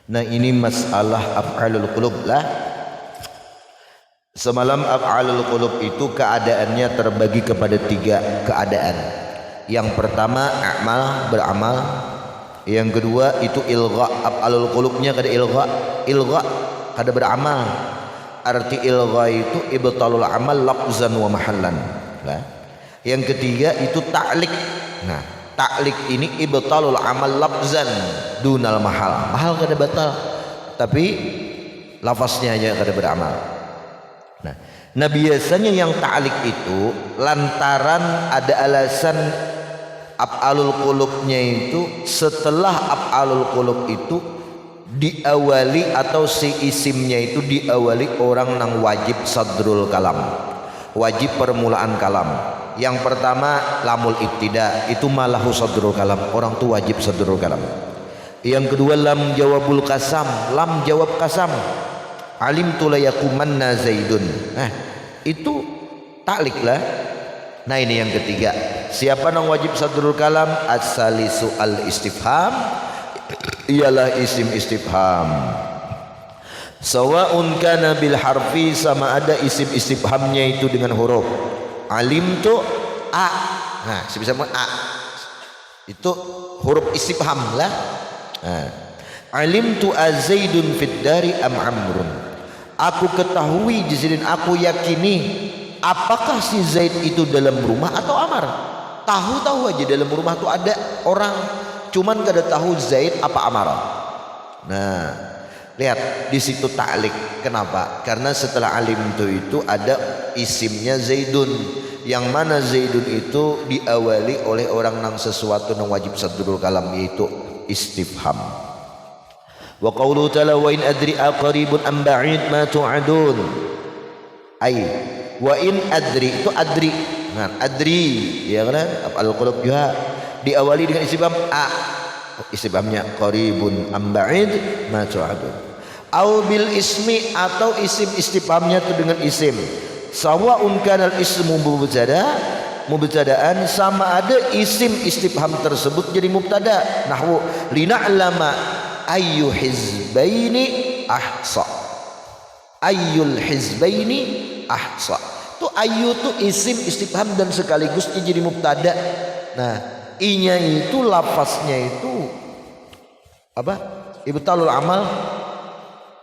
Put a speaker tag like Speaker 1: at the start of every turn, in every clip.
Speaker 1: Nah ini masalah af'alul qulub lah. Semalam af'alul qulub itu keadaannya terbagi kepada 3 keadaan. Yang pertama a'mal, beramal. Yang kedua itu ilgha, af'alul qulubnya kada ilgha kada beramal. Arti ilgha itu ibtalul amal lafzan wa mahallan. Nah. Yang ketiga itu ta'liq. Nah, ta'liq ini ibtalul amal lafzan dunal mahal. Mahal kada batal, tapi lafaznya aja kada beramal. Nah biasanya yang ta'liq itu lantaran ada alasan af'alul qulubnya itu setelah af'alul qulub itu diawali atau si isimnya itu diawali orang nang wajib sadrul kalam, wajib permulaan kalam. Yang pertama lamul ibtida, itu malahu sadrul kalam, orang tu wajib sadrul kalam. Yang kedua lam jawabul kasam, lam jawab kasam, alimtu la yakumanna zaidun. Nah itu ta'liq lah. Nah ini yang ketiga, siapa nang wajib sadrul kalam? As-salisu al-istifham, ialah isim istifham. Sawa'un kana bil harfi, sama ada isim istifhamnya itu dengan huruf. Alim tu a, nah sebisa a itu huruf istifham lah. Nah, alim tu azaidun fid dari am amrun, aku ketahui di sini, aku yakini apakah si Zaid itu dalam rumah atau Amar. Tahu aja dalam rumah tu ada orang, cuman kada tahu Zaid apa Amar. Nah lihat di situ ta'liq. Kenapa? Karena setelah alim itu ada isimnya Zaidun, yang mana Zaidun itu diawali oleh orang nang sesuatu nang wajib sadrul kalam, yaitu istifham. Wa qawlu ta'ala wa in adri aqribun am ba'id ma tu'adun, ay wa in adri itu adri. Nah adri ya kan al-qulub juga diawali dengan istifham a, istifhamnya qaribun am ba'id ma tu'adun. Au bil ismi, atau isim istifhamnya itu dengan isim. Sawa'un kanal ismu mubtadaan, sama ada isim istifham tersebut jadi mubtada. Nahwu lina'lama ayyu hizbaini ahsa, ayyul hizbaini ahsa. Tu ayyu tu isim istifham dan sekaligus jadi mubtada. Nah i-nya itu lafaznya itu apa? Ibtalul amal,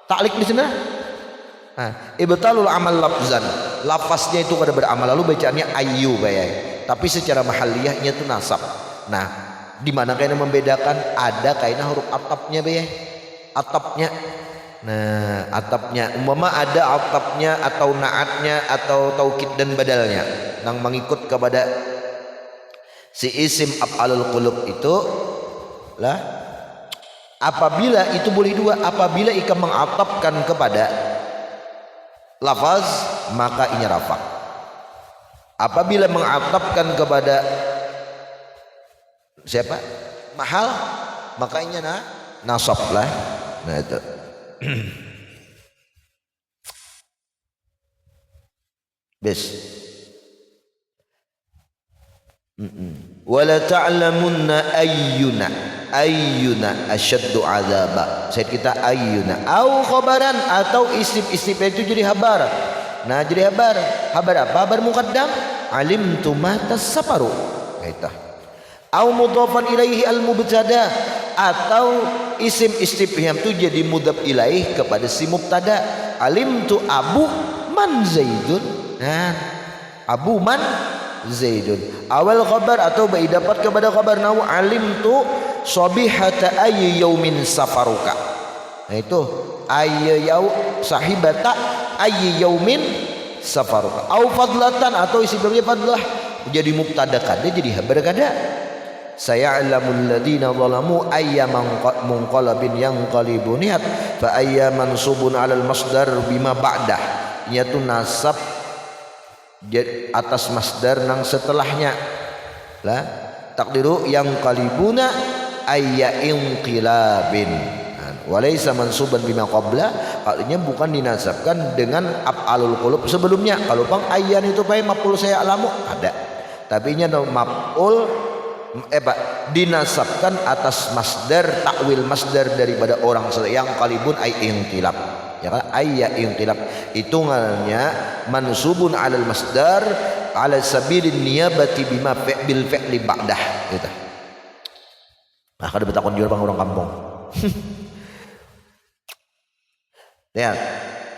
Speaker 1: ta'liq di sana. Nah, ibtalul amal lafzan, lafaznya itu kada beramal, lalu bacaannya ayyu bayai, tapi secara mahalliyahnya itu nasab. Nah, di mana kayaknya membedakan? Ada kayaknya huruf atapnya bayai, atapnya. Nah, atapnya umpama ada atapnya atau naatnya atau taukid dan badalnya nang mengikut kepada si isim af'alul qulub itu lah. Apabila itu boleh dua, apabila ikan mengatapkan kepada lafaz maka inya rafa. Apabila mengatapkan kepada siapa? Mahal, maka inya nasab lah. Nah itu. Bes. Wala ta'lamunna ayyuna asyaddu azaba. Saya kita ayyuna au khabaran, atau isim itu jadi habar. Nah jadi habar apa? Habar muqaddam, alimtu ma tasafaru. Itu. Au mudhafan ilaihi al mubtada, atau isim istifham itu jadi mudhaf ilaih kepada si mubtada. Alimtu abu man zaidun. Nah abu man zaidun. Awal khabar atau bai dapat kepada khabar, nahu alimtu sabihata ayyi yaumin safaruka. Nah itu ayyi yau sahibata ayyi yaumin safaruka. Au fadlatan, atau ismnya fadlah jadi mubtada kada jadi habar kada. Saya'lamul ladzina zalamu ayyaman munqalabin yanqalibun, fa ayyaman subun 'alal masdar bima ba'dah, yaitu nasab atas masdar nang setelahnya lah. Takdiru yang qalibuna ayya inqilabin, walaysa mansuban bima qabla, artinya bukan dinasabkan dengan af'alul qulub sebelumnya. Kalau bang ayyan itu pakai maf'ul saya alamu ada, tapi nya maf'ul dinasabkan atas masdar, takwil masdar daripada orang yang kalibun ay inqilab, ya kan, ayya inqilab hitungannya mansubun alal masdar ala sabilin niyabati bima bil fi'li ba'dah gitu. Nah kada betakon jur bang orang kampung. Ya,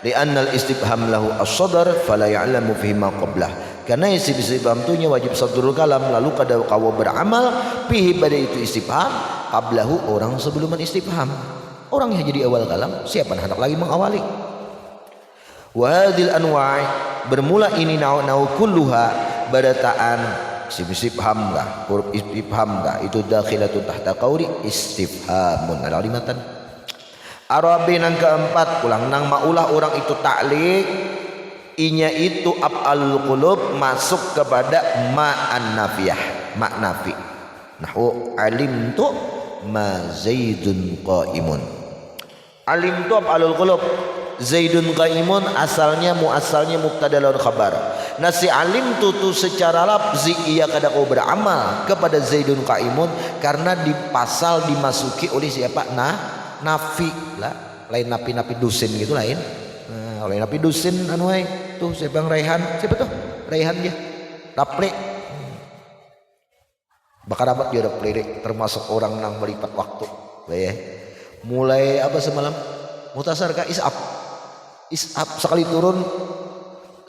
Speaker 1: li'anna al-istifham lahu as-sadr fala ya'lamu fihi ma qablah. Karena istifham itu wajib sadrul kalam, lalu kada kawa beramal fihi pada itu istifham qablahu orang sebelum istifham. Orang yang jadi awal kalam, siapa hendak lagi mengawali. Wa hadhil anwa' bermula ini nau kulluha barataan istifham enggak, huruf istifham enggak, itu dakhilatun tahta qauli istifhamun ala limatan. Arabi yang keempat ulang nang maulah orang itu ta'liq inya itu af'alul qulub masuk kepada ma'an nafiyah, ma' nafi. Nahwu alimtu ma zaidun qaimun. Alimtu af'alul qulub, zaidun qaimun asalnya muassalnya mubtada lawan khabar. Nasi alimtu tu secara lafzi ia kada kau beramal kepada zaidun qaimun karena di pasal dimasuki oleh siapa? Nafi lah, lain napi dusin gitu lain. Nah, oleh napi dusin anu ai tuh siapa Raihan, siapa tuh Raihan dia Rapli bakar amat dia Rapli termasuk orang yang melipat waktu ya. Mulai apa semalam mutasar ka isap sekali turun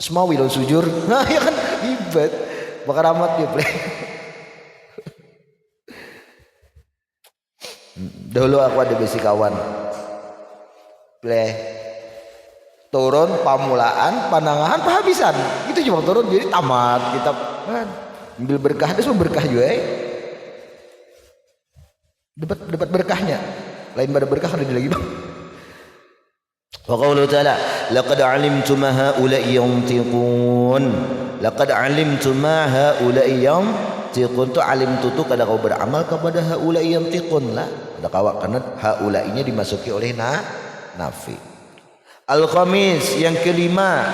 Speaker 1: semawi lo sujur, nah ya kan ribet bakar amat dia play. Dulu aku ada besi kawan play turun pamulaan panangahan pahabisan itu cuma turun jadi tamat kitab kan ambil berkah itu semua berkah juga debat berkahnya lain pada berkah ada lagi bang. Wa qauluhu ta'ala laqad 'alimtu ma haula'i yantiqun, laqad 'alimtu ma haula'i yantiqun tu alimtu tu kada kau beramal kepada haula'i yantiqun lah ada kawak karena haula'inya dimasuki oleh nafi. Al-khamis yang kelima,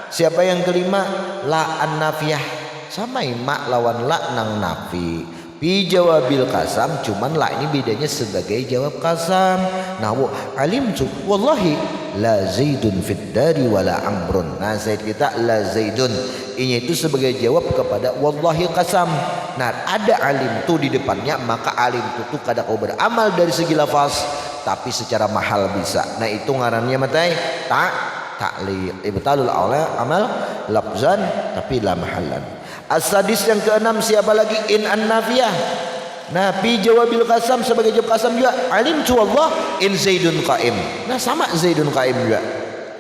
Speaker 1: siapa yang kelima? La an-nafiyah, sama ma lawan la nang nafi. Bi jawabil kasam, cuman la ini bedanya sebagai jawab kasam. Nahwu alimtu wallahi la zaidun fid dari wala amrun. Nah zaid kita la zaidun, ini itu sebagai jawab kepada wallahi kasam. Nah ada alimtu di depannya, maka alimtu itu kada kau beramal dari segi lafaz tapi secara mahal bisa. Nah itu ngarannya matai ta'liq ibtalul amal lafzan tapi la mahallan. As-sadis yang keenam siapa lagi? In an-nafiyah. Nah fi jawabil qasam sebagai jawab qasam juga alimtu wallah in zaidun qaim. Nah sama zaidun qaim juga.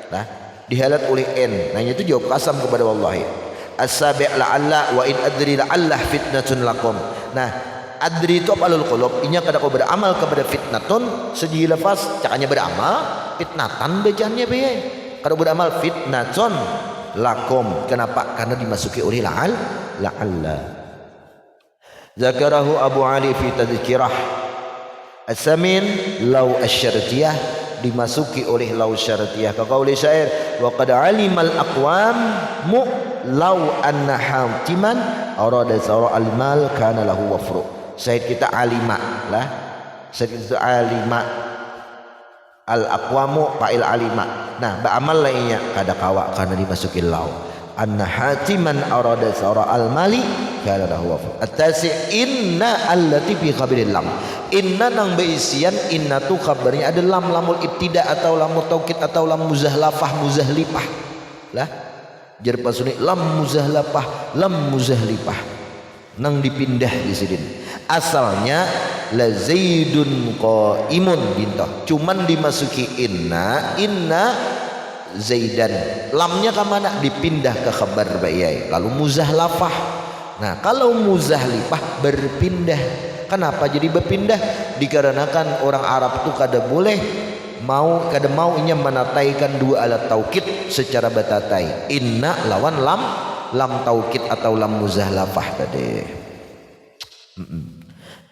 Speaker 1: Nah dihalat oleh in. Nah itu jawab qasam kepada wallahi. As-sabi' la'alla wa in adri la'allah fitnatun lakum. Nah adri itu af'alul qulub, inya kada kau beramal kepada fitnatun segi lafaz cakanya beramal, fitnatan bacaannya be. Kada beramal fitnatun lakum. Kenapa? Karena dimasuki oleh la'alla. Zakarahu Abu Ali fi tadhkirah. As-samin law asy-syartiyah dimasuki oleh law syartiyah. Ka qauli syair wa qad alimal aqwam mu law anna hatiman arada sara al-mal kana lahu wafru. Syahid kita alima lah, syahid itu alima al-aqwamu fa'il alima. Nah ba'amal lainnya kada kawa karena dimasuki law anna hatiman arada sara al-mali kana lahu wafru. At-tasi' inna allati fi khabaril lam, inna nang beisian inna tu kabarnya ada lamul ibtida atau lamul taukid atau lam muzahlafah muzahlifah lah jar pasuni lam muzahlifah nang dipindah di sini. Asalnya la zaidun qaimun bintah, cuman dimasuki inna zaidan, lamnya ke mana? Dipindah ke khabar bayai lalu muzahlafah. Nah kalau muzahlifah berpindah, kenapa jadi berpindah? Dikarenakan orang Arab itu kada mau inya menataikan dua alat taukid secara batatai, inna lawan lam taukid atau lam muzahlafah tadi.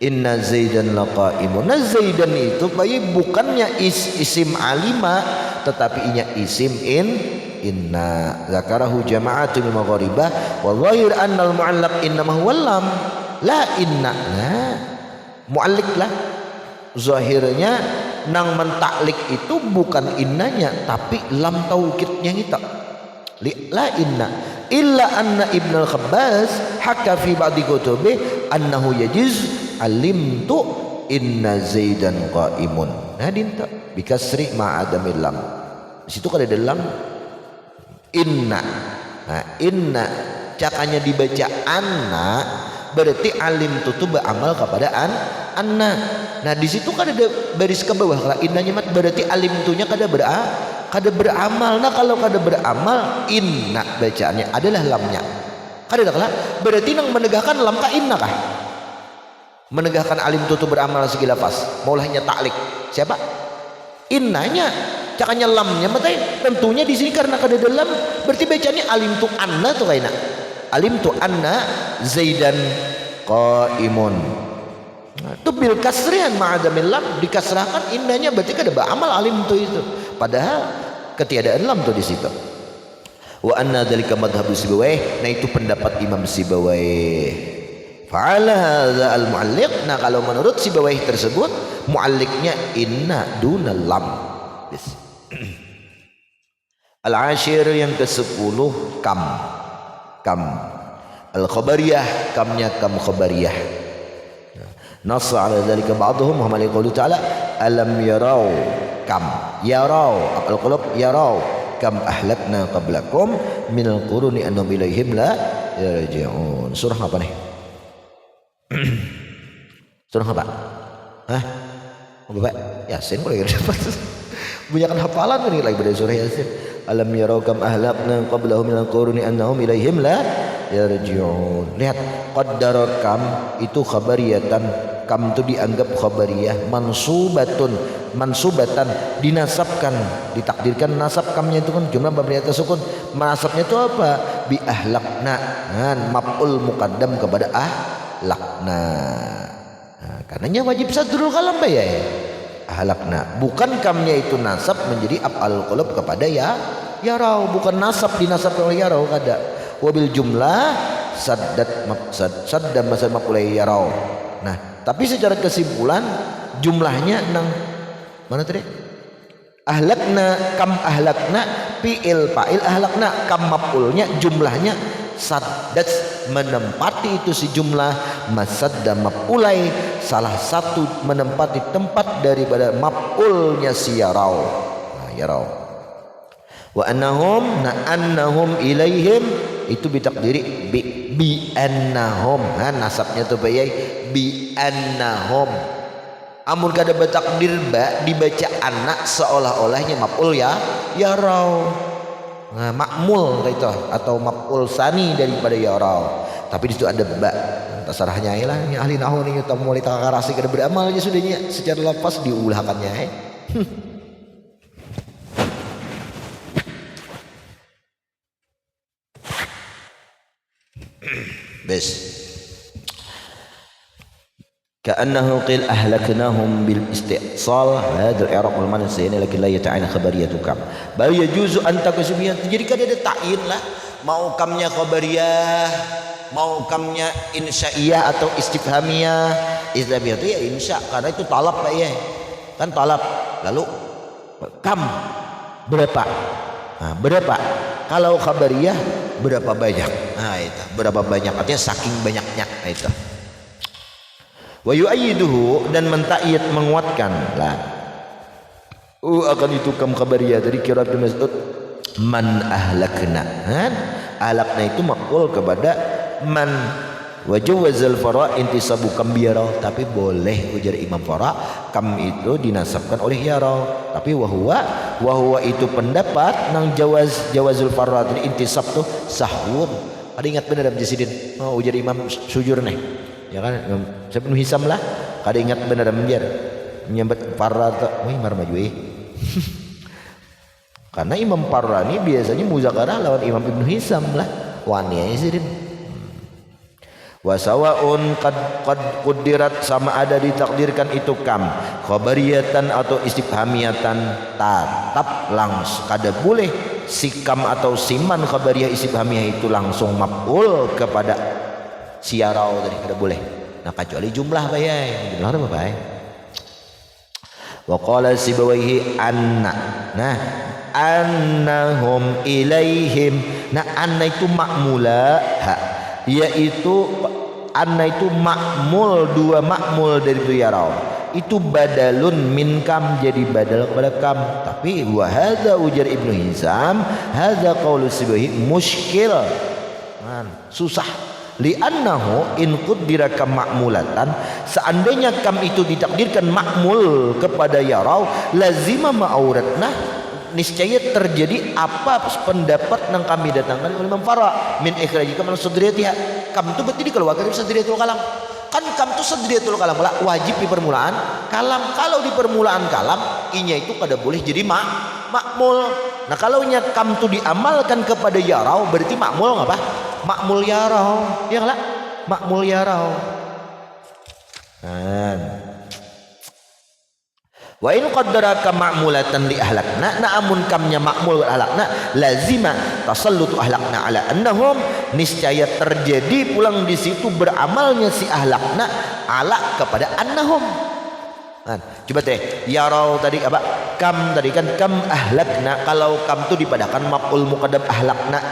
Speaker 1: Inna zaidan laqaimun. Nah zaidan itu bayi bukannya isim alima tetapi inya isim inna. Zakarahu jama'atun min magharibah wa dhahir anna al mu'allaq innama huwa lam. la inna mu'allik lah zahirnya nang mentaklik itu bukan innanya tapi lam taukidnya kita la inna illa anna Ibn al-Khabbas hakka fi ba'di kutubi annahu yajiz alimtu inna zaidan qaimun. Nah dinta bikasri ma'adamil lam. Di situ kan ada lam inna. Nah inna cakanya dibaca anna berarti alim tuh beramal kepada anna. Nah di situ kan ada baris ke bawah kalau innanya mat berarti alim tuhnya kada beramal. Nah kalau kada beramal inna bacaannya adalah lamnya. Kada dah berarti nang menegakkan lam ka inna kah? Menegakkan alim tuh beramal segi lafaz. Maulahnya taklik. Siapa? Innanya. Cakanya lamnya matai tentunya di sini karena kada ada lam berarti bacaannya alim tu anna tuh kaina. Alim tu anna zaidan qaimun. Itu bil kasrian ma'adamil lam dikasrahkan innanya berarti kada beramal alim tu itu. Padahal ketiadaan lam tu di situ. Wa anna dzalika madhhabu Sibawayh. Nah itu pendapat Imam Sibawayh. Fa'ala hadza al-mu'alliq. Nah kalau menurut Sibawayh tersebut mu'alliqnya inna dunal lam. Al-ashir yang ke-10 kam al-khabariyah kamnya kam khabariyah. Nassa ala dzalika ba'dhum wa man yaqulu ta'ala alam yarau kam yarau al-qulub yarau kam ahlakna qablakum minal quruni annahum ilaihim la yarji'un. Surah apa nih? Surah apa? Hah? Bapak Yasin boleh dapat. Banyakan hafalan kan lagi pada surah Yasin. Alam yarau kam ahlakna qablahum minal quruni annahum ilaihim la yarji'un. Lihat qaddar kam itu khabariyatan. Kam itu dianggap khabariyah mansubatan dinasabkan ditakdirkan nasab kamnya itu kan jumlah mabniyah sukun. Nasabnya itu apa? Bi ahlakna maf'ul muqaddam kepada ahlakna. Nah, karenanya wajib sadrul kalam ya. Ahlakna bukan kamnya itu nasab menjadi af'al qulub kepada yarau bukan nasab dinasabkan oleh yarau kada. Wabil jumlah sadda masal maf'ulai yarau. Nah tapi secara kesimpulan jumlahnya nang mana tadi? Ahlakna kam ahlakna fi'il fa'il ahlakna kam maf'ulnya jumlahnya saddat menempati itu si jumlah masadda maf'ulai salah satu menempati tempat daripada maf'ulnya si yarau. Nah, yarau wa annahum ilaihim itu bitakdiri bi annahum. Nah, nasabnya tuh bayai bi annahum. Amun kada bertakdir ba dibaca anak seolah-olahnya maf'ul yarau. Nah, makmul itu atau maf'ul sani daripada yarau. Tapi di situ ada ba. Terserahnya lah ini ahli nahwu nih kita mulai takarasi kada beramal aja sudahnya secara lafaz diulahkannya. Bes. كأنه قيل أهلكناهم بالاستئصال هذا الإعراب والمعنى السيئين لكن لا يتعين خبرية كم بل يجوز أن تكسبيا. Jadi kan ada ta'in lah mau kamnya khabariyah mau kamnya insya'iyah atau istifhamiyah. Istifhamiyah itu ya insya karena itu talab Pak ya kan talab. Lalu kam berapa? Nah, berapa? Kalau khabariyah berapa banyak? Nah itu berapa banyak artinya saking banyaknya. Nah, itu wa yu'ayyiduhu dan menta'yid menguatkan lah akan itu kam khabariyah dari qiraat Mas'ud man ahlakna. Ahlakna itu maqul kepada man wa jawazal fara intisabu kam biyara tapi boleh ujar Imam Fara kam itu dinasabkan oleh yara tapi wahwa itu pendapat nang jawazul fara tadi intisab tuh sahwun. Ada ingat benar Abdi Sidin ujar Imam Sujur nih ya kan Ibnu Hisam lah kada ingat benar menjar menyambat Farra wih mar maju karena Imam Farra ini biasanya muzakarah lawan Imam Ibnu Hisam lah wani sidin. Wa sawaun qad quddirat sama ada ditakdirkan itu kam khabariyatan atau istifhamiyatan tatap langsung kada boleh si kam atau siman khabariyah istifhamiyah itu langsung maf'ul kepada siarau tadi kada boleh. Nah kecuali jumlah bayai. Jumlah apa bayai? Wa qala Sibawaihi anna. Nah annahum ilaihim. Nah anna itu makmula, yaitu anna itu makmul, dua makmul dari itu yarau. Itu badalun min kam, jadi badal kepada kam. Tapi wa hadza ujar Ibnu Hizam, hadza qaulu Sibawaihi muskil. Susah. Li'annahu in qaddira kam makmulatan, seandainya kam itu ditakdirkan makmul kepada yarau, lazima ma'auratna, niscaya terjadi apa pendapat yang kami datangkan oleh Imam Farah min ikhraji kam sadriyatiha. Kam itu berarti dikeluarkan dari sadriyatul kalam. Kan kam itu sadriyatul kalam wajib di permulaan kalam. Kalau di permulaan kalam inya itu kada boleh jadi makmul. Nah kalau nya kam itu diamalkan kepada yarau, berarti makmul ngapa? Makmul yarau, ya lah, makmul yarau. Wa in qaddaraka ma'mulatan li ahlakna, na'amun kamnya makmul ahlakna, lazima tasallutu ahlakna ala annahum, niscaya terjadi pulang di situ beramalnya si ahlakna ala kepada annahum. Coba teh yarau tadi apa? Kam tadi kan kam ahlakna, kalau kam tu dipadakan maf'ul muqaddam ahlakna,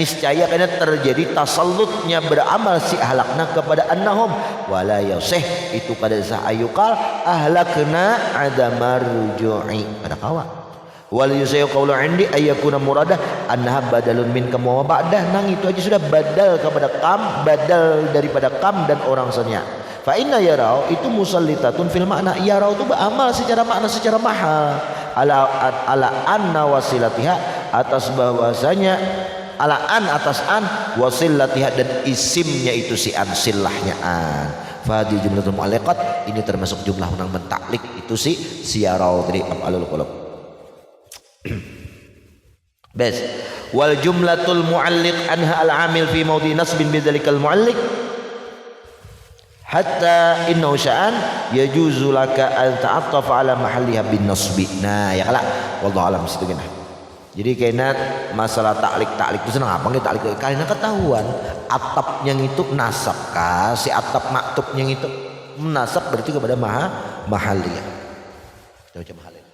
Speaker 1: niscaya karena terjadi tasallutnya beramal si ahlakna kepada annahum. Wala yasih, itu kada sah ayukal ahlakna adamar ruju'i pada kawa. Wal yusayyu qawlu indi ayyakuna muradah annaha badalun min kam wa ba'dah. Nang itu aja sudah badal kepada kam, badal daripada kam dan orang senya. Fa inna yarau itu musallitatun fil makna, yarau itu beramal secara makna, secara mahal ala anna wasilatiha, atas bahwasanya ala an, atas an, wasilatiha dan isimnya itu si an, silahnya an. Fa di jumlatul mu'alliqat, ini termasuk jumlah yang mentaklik itu si yarau tadi af'alul qulub. Bes wal jumlatul mu'alliq anha al-amil fi mawdi nasbin bidzalikal mu'alliq hatta innahu sya'an yajuzu laka an ta'attafa ala mahalliha bin nasbi. Nah ya kala wallahu alam situ gini. Jadi kena masalah taklik itu senang apa nggih taklik karena ketahuan atap yang itu nasab kah, si atap maktub yang itu menasab berarti kepada mahalliyah. Kita baca mahalliyah.